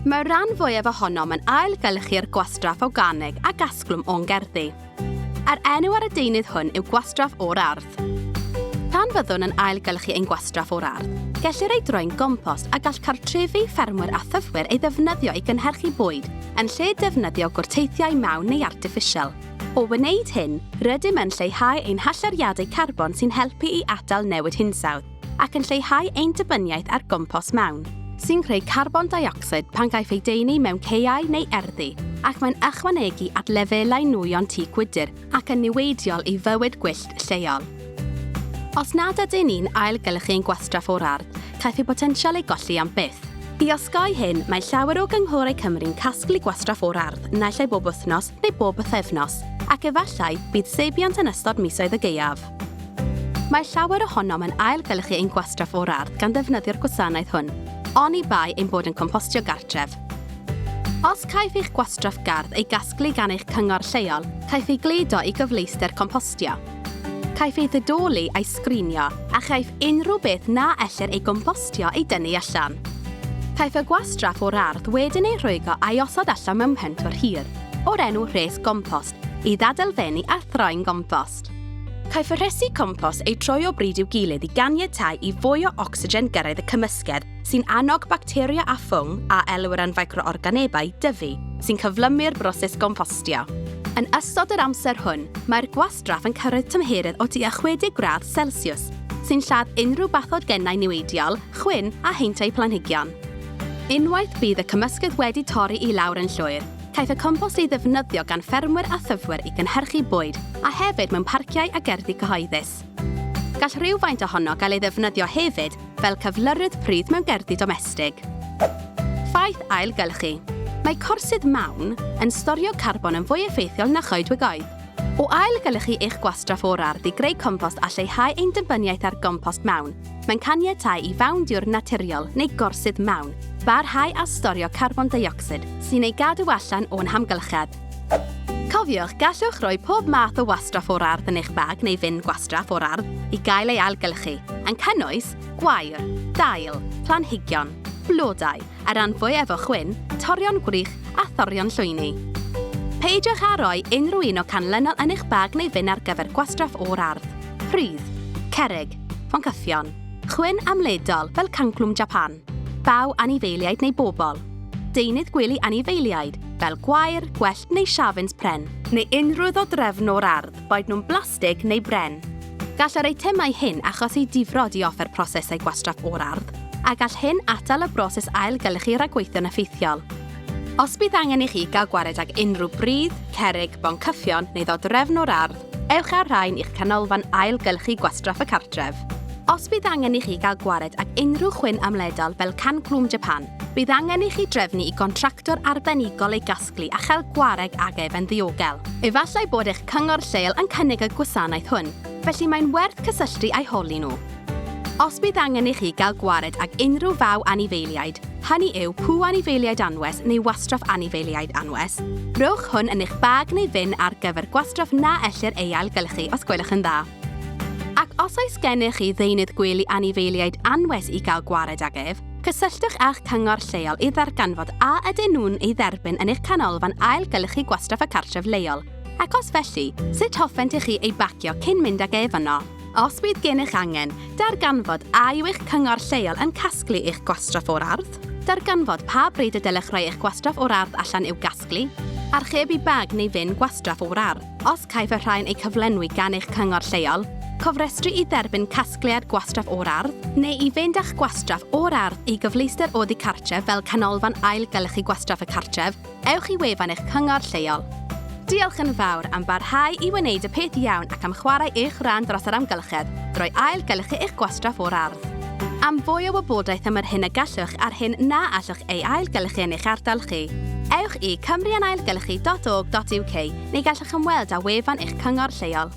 Mae'r rhan fwyaf ohonom yn ailgylchu'r gwastraff organig a gasglwm o'n gerddi. A'r enw ar y deunydd hwn yw gwastraff o'r ardd. Pan fyddwn yn ailgylchu ein gwastraff o'r ardd, gellir ei droi'n gompost a gall cartrefi ffermwyr a thyfwyr ei ddefnyddio i gynhyrchu bwyd yn lle defnyddio gwrteithiau mawn neu artiffisial. O wneud hyn, rydym yn lleihau ein hallariadau carbon sy'n helpu i atal newid hinsawdd ac yn lleihau ein dibyniaeth ar gompost mawn, sy'n creu carbon dioxide pan gaiff ei deunu mewn caeau neu erddi ac mae'n ychwanegu at lefelau nwyon tŷ gwydr ac yn niweidiol i fywyd gwyllt lleol. Os nad ydyn ni'n ailgylchu ein gwastraff o'r ardd, caiff ei potensial ei golli am byth. I osgoi hyn, mae llawer o gynghorau Cymru'n casglu gwastraff o'r ardd naill ai bob wythnos neu bob bythefnos, ac efallai bydd seibiant yn ystod misoedd y gaeaf. Mae llawer ohonom yn ailgylchu ein gwastraff o'r ardd gan ddefnyddio'r gwasanaeth hwn, oni bai ein bod yn compostio gartref. Os caiff eich gwastraff gardd ei gasglu gan eich cyngor lleol, caiff ei gludo i gyfleuster compostio. Caiff ei ddidoli a'i sgrinio a chaiff unrhyw beth na ellir ei gompostio ei dynnu allan. Caiff y gwastraff o'r ardd wedyn ei rhwygo a'i osod allan mewn pentwr hir, o'r enw rhes gompost, i ddadalfennu a throi'n gompost. Caiff y rhesi compost ei troi o bryd i'w gilydd i ganiatáu i fwy o ocsigen gyrraedd y cymysgedd sy'n annog bacteria a ffwng a elwyr yn ficroorganebau dyfu sy'n cyflymu'r broses gompostio. Yn ystod yr amser hwn, mae'r gwastraff yn cyrraedd tymheredd o tua 60 gradd Celsius, sy'n lladd unrhyw bathogennau niweidiol, chwyn a heintiau planhigion. Unwaith bydd y cymysgedd wedi torri i lawr yn llwyr, caiff y compost ei ddefnyddio gan ffermwyr a thyfwyr i gynhyrchu bwyd, a hefyd mewn parciau a gerddi cyhoeddus. Gall rhywfaint ohono gael ei ddefnyddio hefyd fel cyflyrydd pridd mewn gerddi domestig. Ffaith ailgylchu. Mae corsydd mawn yn storio carbon yn fwy effeithiol na choedwig oedd. O ailgylchu eich gwastraff o'r ardd i greu compost a lleihau ein dibyniaeth ar gompost mawn, mae'n caniatáu i fawndiwr naturiol neu gorsydd mawn, barhau a storio carbon dioxide sy'n ei gadw allan o'n hamgylchedd. Cofiwch, gallwch roi pob math o wastraff o'r ardd yn eich bag neu fin gwastraff o'r ardd i gael ei ailgylchu, yn cynnwys gwair, dail, planhigion, blodau, a ran fwy efo chwyn, torion gwrych a thorion llwyni. Peidiwch â roi unrhyw un o canlynol yn eich bag neu fin ar gyfer gwastraff o'r ardd. Pridd, cerrig, foncyffion, chwyn amledol fel canclwm Japan, baw anifeiliaid neu bobl, deunydd gwely anifeiliaid fel gwair, gwellt neu siafins pren, neu unrhyw ddodrefn o'r ardd, boed nhw'n blastig neu bren. Gall yr eitemau hyn achos i difrod i offer prosesau gwastraff o'r ardd, a gall hyn atal y broses ailgylchu rhag gweithio'n effeithiol. Os bydd angen i chi gael gwared ag unrhyw bridd, cerrig, boncyffion neu ddodrefn o'r ardd, ewch ar rhain i'ch canolfan ailgylchu gwastraff y cartref. Os bydd angen i chi gael gwared ag unrhyw chwyn amledol fel canclwm Japan, bydd angen i chi drefnu i gontractor arbenigol ei gasglu a chael gwareg agef yn ddiogel. Efallai bod eich cyngor lleol yn cynnig y gwasanaeth hwn, felly mae'n werth cysylltu a'i holi nhw. Os bydd angen i chi gael gwared ag unrhyw faw anifeiliaid, hynny yw pŵ anifeiliaid anwes neu wastraff anifeiliaid anwes, rhowch hwn yn eich bag neu fin ar gyfer gwastraff na ellir ei ailgylchu os gwelwch yn dda. Ac os oes gennych chi ddeunydd gwely anifeiliaid anwes i gael gwared agef, cysylltwch a'ch cyngor lleol i ddarganfod a ydyn nhw'n ei dderbyn yn eich canolfan ailgylchu gwastraff y cartref leol. Ac os felly, sut hoffent i chi ei bacio cyn mynd ag ef yno? Os bydd gennych angen, darganfod a yw eich cyngor lleol yn casglu eich gwastraff o'r ardd, darganfod pa bryd y dylech rhoi eich gwastraff o'r ardd allan i'w gasglu, archebu bag neu fin gwastraff o'r ardd, os caiff y rhain ei cyflenwi gan eich cyngor lleol, cofrestru i dderbyn casgliad gwastraff o'r ardd, neu i fynd a'ch gwastraff o'r ardd i gyfleuster oddi cartref fel canolfan ailgylchu gwastraff y cartref, ewch i wefan eich cyngor lleol. Diolch yn fawr am barhau i wneud y peth iawn ac am chwarae eich rhan dros yr amgylchedd drwy ailgylchu eich gwastraff o'r ardd. Am fwy o wybodaeth am yr hyn y gallwch a'r hyn na allwch ei ailgylchu yn eich ardal chi, ewch i cymruanailgylchu.org.uk neu gallwch ymweld â wefan eich cyngor lleol.